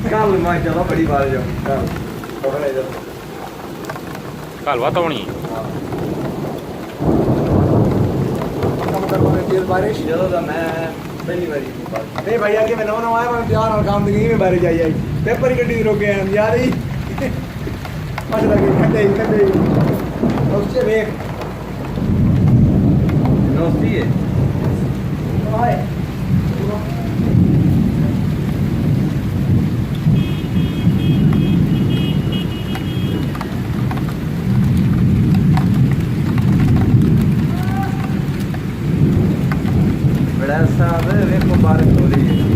कल माशाल्लाह बड़ी बारिश कल पकड़े इधर कल बात होनी बारिश चलो तो मैं पहली बारी नहीं भैया कि मैं नवा आया मैं प्यार और काम नहीं में बारिश आई पेपर ही गड्डी रोके हैं यार ही मत लगे खड्डे उससे देख दोस्ती है हाय बड़ा साहब देखो बारिश हो रही है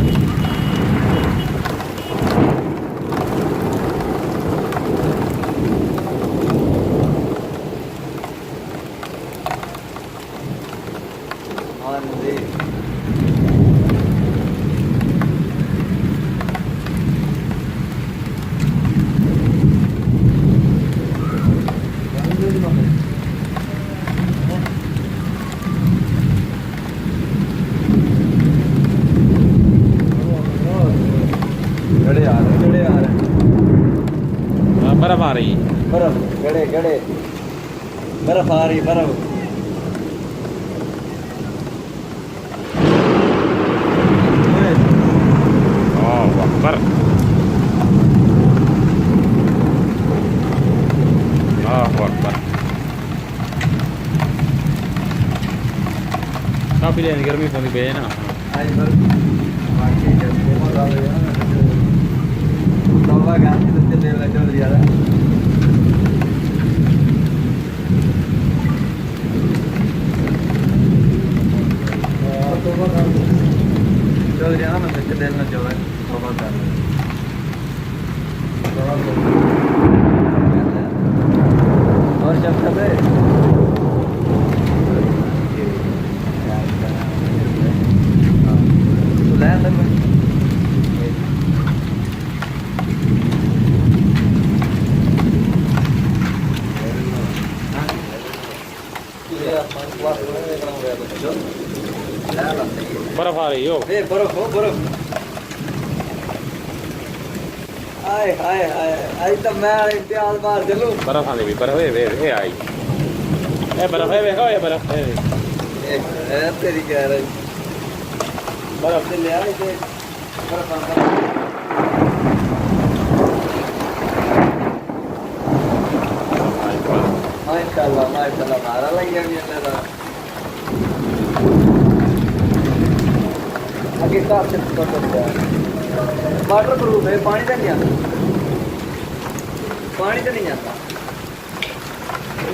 बर्फ आ रही बर्फ गड़े गड़े बर्फ आ रही बर्फ अकबर अकबर काफी देर गर्मी पौनी पे है ना आज बर्फ बाकी बहुत आ रही है तवा गाड़ी तो चल रही है चल रहा ना मैं तेल ना चल रहा और जब तक बर्फ आ रही हो बर्फ हो बर्फ आए हाय हाय आज तो मैं इम्तिहान बाहर चलूं बर्फ आने भी बर्फ है आई ए बर्फ है देखो ये बर्फ है तेरी कह रही बर्फ से ले आए थे बर्फ आंदा माशाल्लाह मारा लग गया मेरा आगे साफ से कर सकते हैं वाटर प्रूफ है पानी तो नहीं आता पानी तो नहीं आता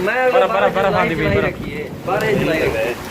मैं बर्फ आती भी रखी है बारह चलाई रखी है